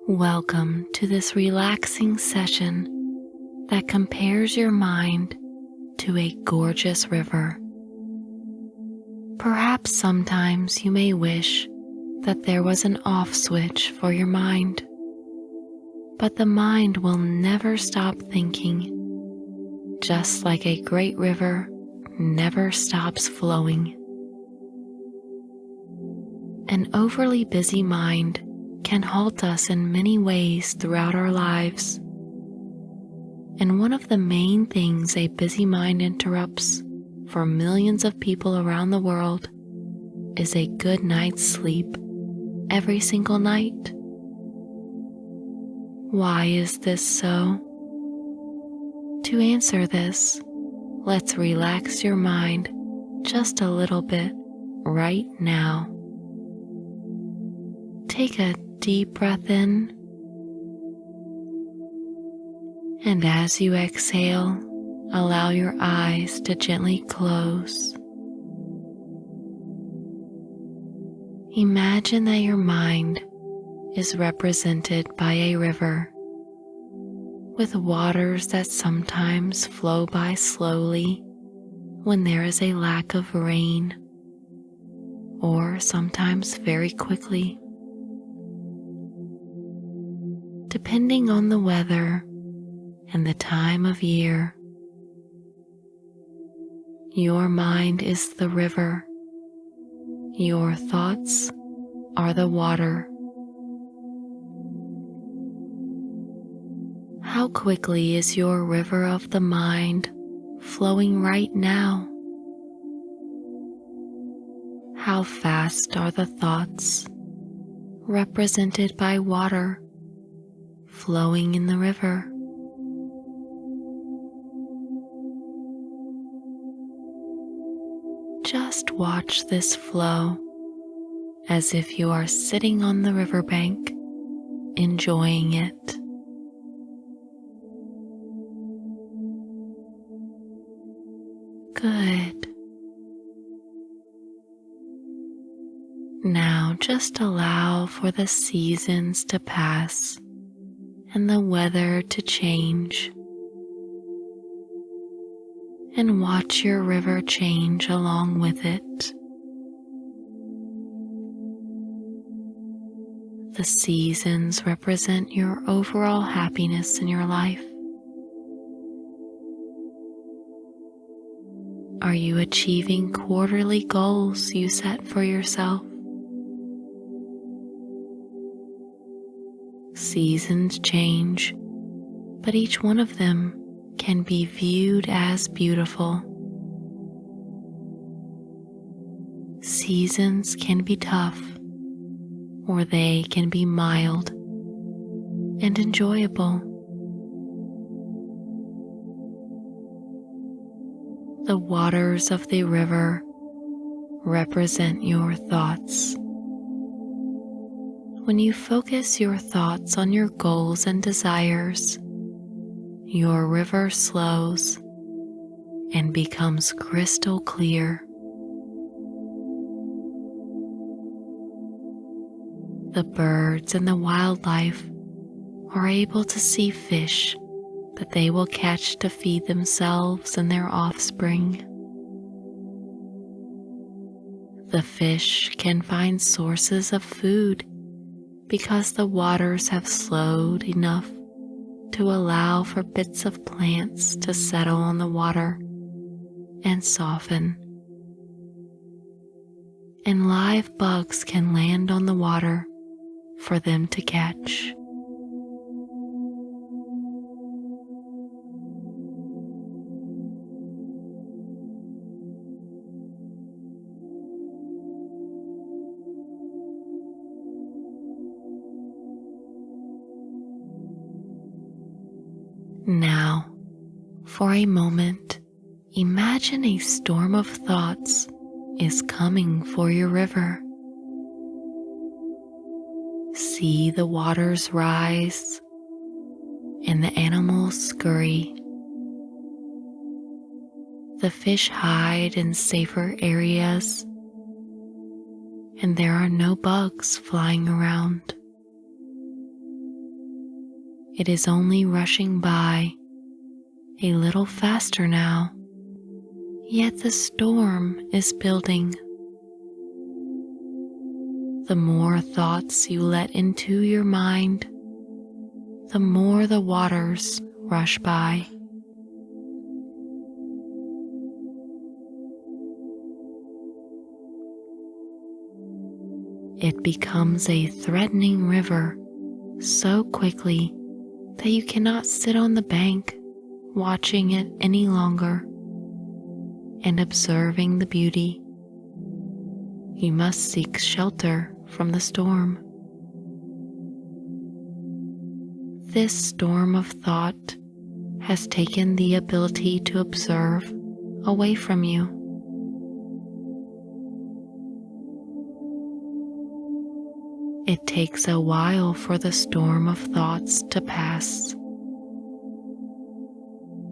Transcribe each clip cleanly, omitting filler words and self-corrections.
Welcome to this relaxing session that compares your mind to a gorgeous river. Perhaps sometimes you may wish that there was an off switch for your mind, but the mind will never stop thinking, just like a great river never stops flowing. An overly busy mind can halt us in many ways throughout our lives. And one of the main things a busy mind interrupts for millions of people around the world is a good night's sleep every single night. Why is this so? To answer this, let's relax your mind just a little bit right now. Take a deep breath in, and as you exhale, allow your eyes to gently close. Imagine that your mind is represented by a river with waters that sometimes flow by slowly when there is a lack of rain, or sometimes very quickly. Depending on the weather and the time of year, your mind is the river, your thoughts are the water. How quickly is your river of the mind flowing right now? How fast are the thoughts, represented by water, flowing in the river? Just watch this flow as if you are sitting on the riverbank, enjoying it. Good. Now just allow for the seasons to pass and the weather to change, and watch your river change along with it. The seasons represent your overall happiness in your life. Are you achieving quarterly goals you set for yourself? Seasons change, but each one of them can be viewed as beautiful. Seasons can be tough, or they can be mild and enjoyable. The waters of the river represent your thoughts. When you focus your thoughts on your goals and desires, your river slows and becomes crystal clear. The birds and the wildlife are able to see fish that they will catch to feed themselves and their offspring. The fish can find sources of food because the waters have slowed enough to allow for bits of plants to settle on the water and soften. And live bugs can land on the water for them to catch. Now, for a moment, imagine a storm of thoughts is coming for your river. See the waters rise and the animals scurry. The fish hide in safer areas, and there are no bugs flying around. It is only rushing by a little faster now, yet the storm is building. The more thoughts you let into your mind, the more the waters rush by. It becomes a threatening river so quickly that you cannot sit on the bank watching it any longer and observing the beauty. You must seek shelter from the storm. This storm of thought has taken the ability to observe away from you. It takes a while for the storm of thoughts to pass,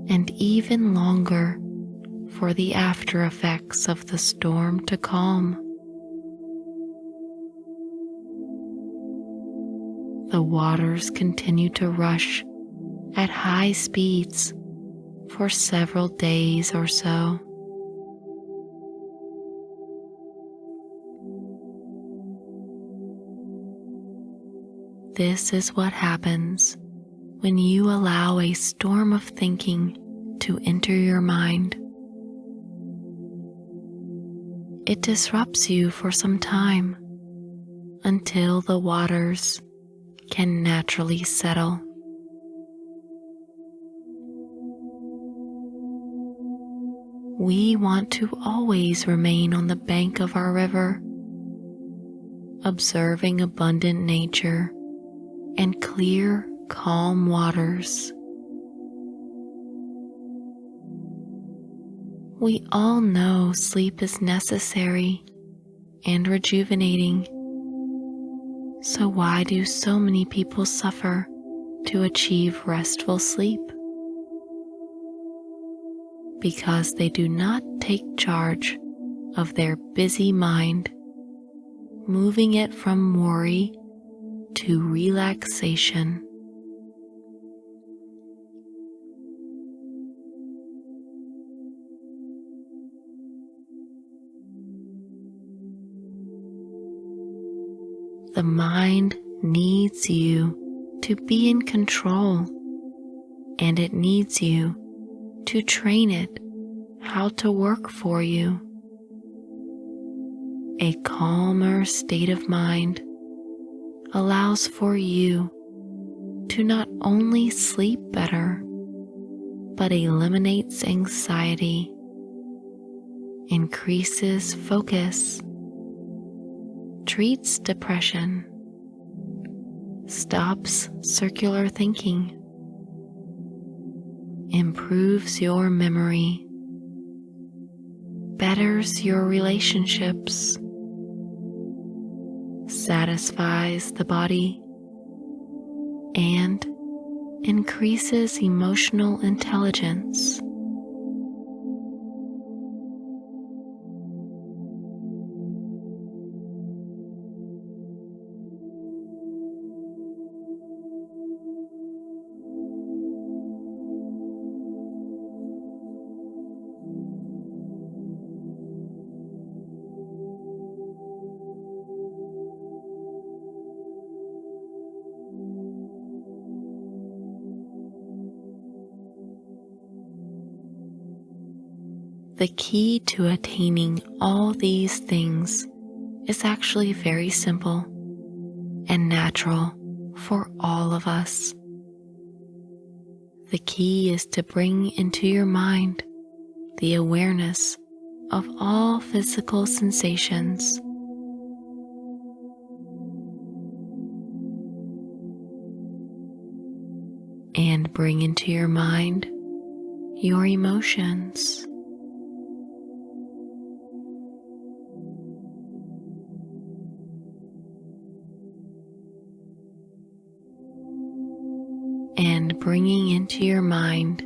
and even longer for the after effects of the storm to calm. The waters continue to rush at high speeds for several days or so. This is what happens when you allow a storm of thinking to enter your mind. It disrupts you for some time until the waters can naturally settle. We want to always remain on the bank of our river, observing abundant nature and clear, calm waters. We all know sleep is necessary and rejuvenating. So why do so many people suffer to achieve restful sleep? Because they do not take charge of their busy mind, moving it from worry to relaxation. The mind needs you to be in control, and it needs you to train it how to work for you. A calmer state of mind allows for you to not only sleep better, but eliminates anxiety, increases focus, treats depression, stops circular thinking, improves your memory, betters your relationships, satisfies the body, and increases emotional intelligence. The key to attaining all these things is actually very simple and natural for all of us. The key is to bring into your mind the awareness of all physical sensations. And bring into your mind your emotions. And bringing into your mind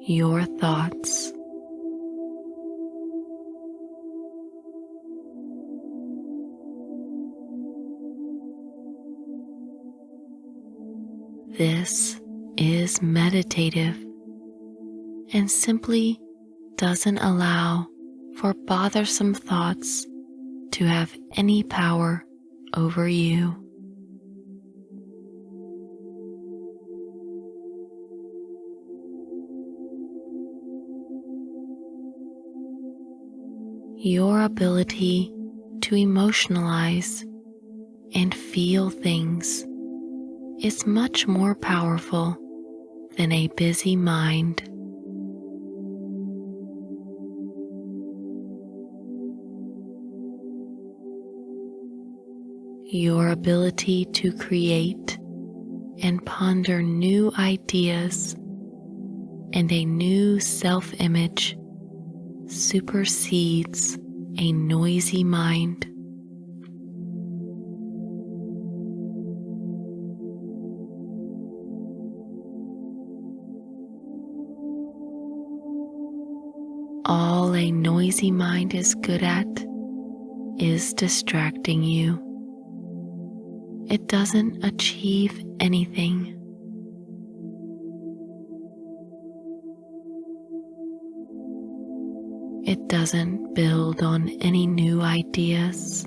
your thoughts. This is meditative and simply doesn't allow for bothersome thoughts to have any power over you. Your ability to emotionalize and feel things is much more powerful than a busy mind. Your ability to create and ponder new ideas and a new self-image supersedes a noisy mind. All a noisy mind is good at is distracting you. It doesn't achieve anything. It doesn't build on any new ideas.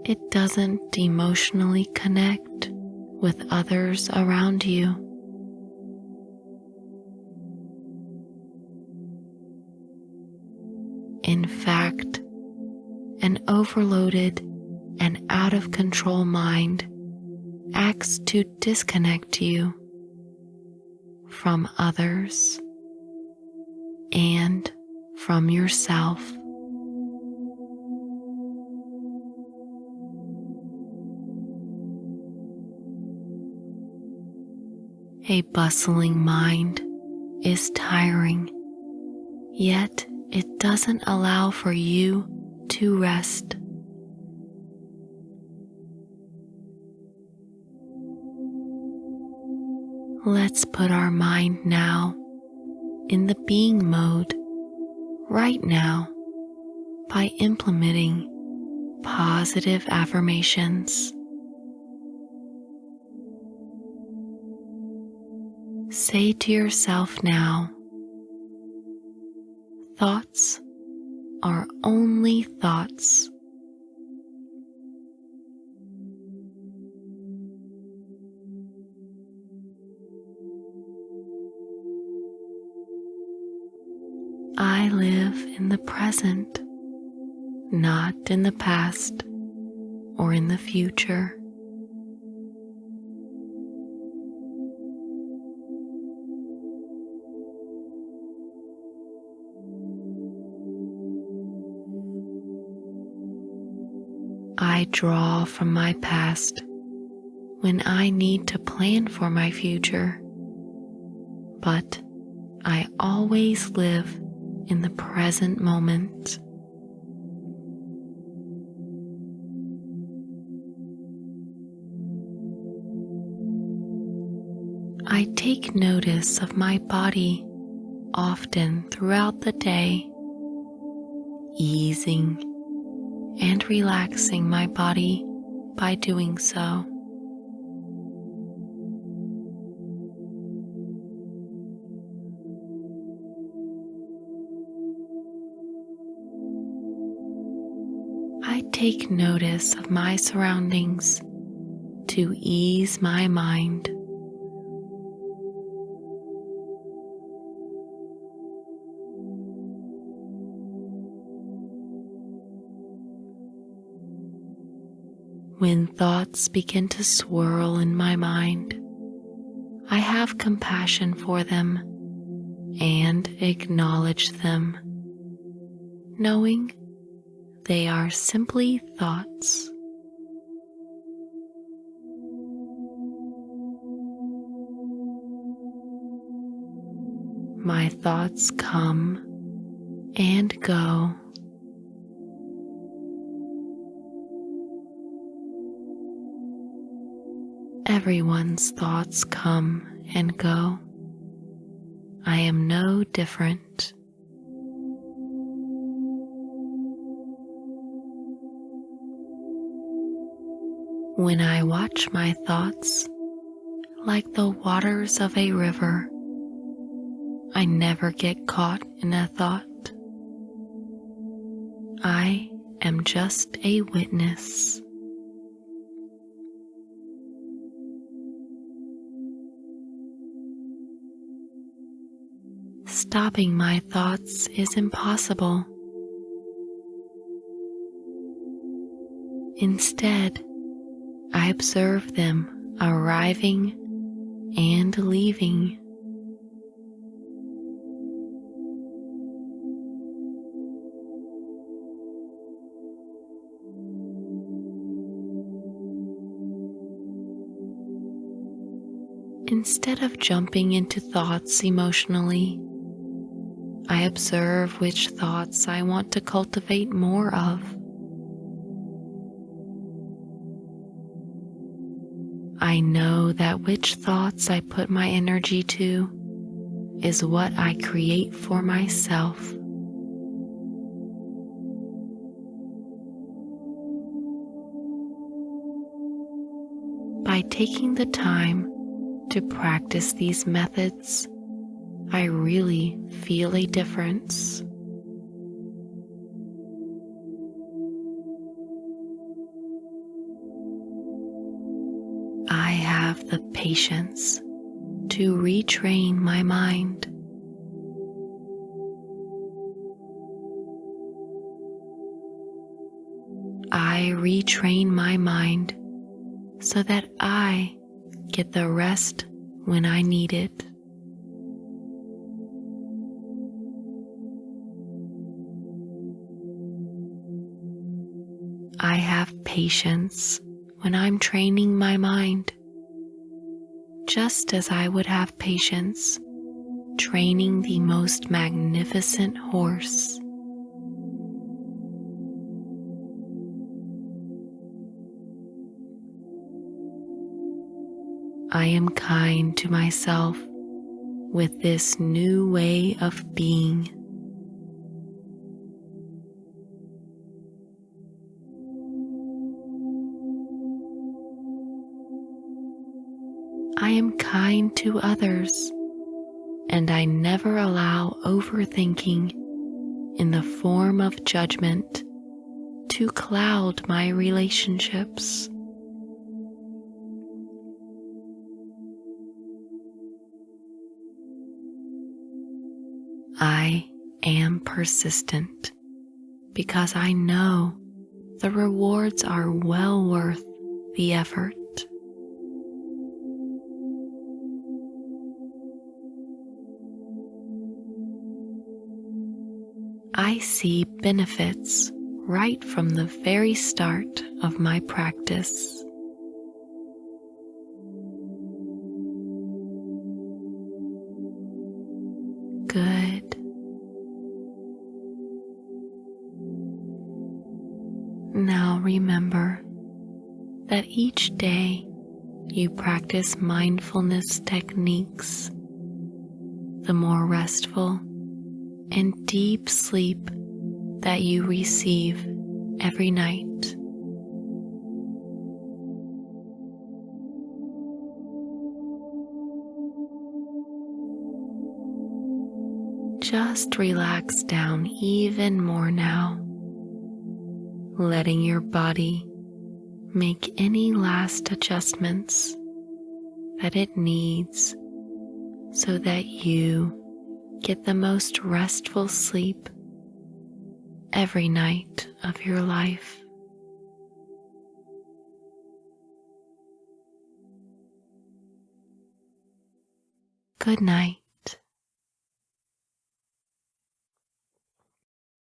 It doesn't emotionally connect with others around you. In fact, an overloaded and out of control mind acts to disconnect you from others and from yourself. A bustling mind is tiring, yet it doesn't allow for you to rest. Let's put our mind now in the being mode right now by implementing positive affirmations. Say to yourself now, thoughts are only thoughts. I live in the present, not in the past or in the future. I draw from my past when I need to plan for my future, but I always live in the present moment. I take notice of my body often throughout the day, easing and relaxing my body by doing so. I take notice of my surroundings to ease my mind. When thoughts begin to swirl in my mind, I have compassion for them and acknowledge them, knowing they are simply thoughts. My thoughts come and go. Everyone's thoughts come and go. I am no different. When I watch my thoughts like the waters of a river, I never get caught in a thought. I am just a witness. Stopping my thoughts is impossible. Instead, I observe them arriving and leaving. Instead of jumping into thoughts emotionally, I observe which thoughts I want to cultivate more of. I know that which thoughts I put my energy to is what I create for myself. By taking the time to practice these methods, I really feel a difference. I have the patience to retrain my mind. I retrain my mind so that I get the rest when I need it. I have patience when I'm training my mind, just as I would have patience training the most magnificent horse. I am kind to myself with this new way of being. I am kind to others, and I never allow overthinking in the form of judgment to cloud my relationships. I am persistent because I know the rewards are well worth the effort. I see benefits right from the very start of my practice. Good. Now remember that each day you practice mindfulness techniques, the more restful and deep sleep that you receive every night. Just relax down even more now, letting your body make any last adjustments that it needs so that you get the most restful sleep every night of your life. Good night.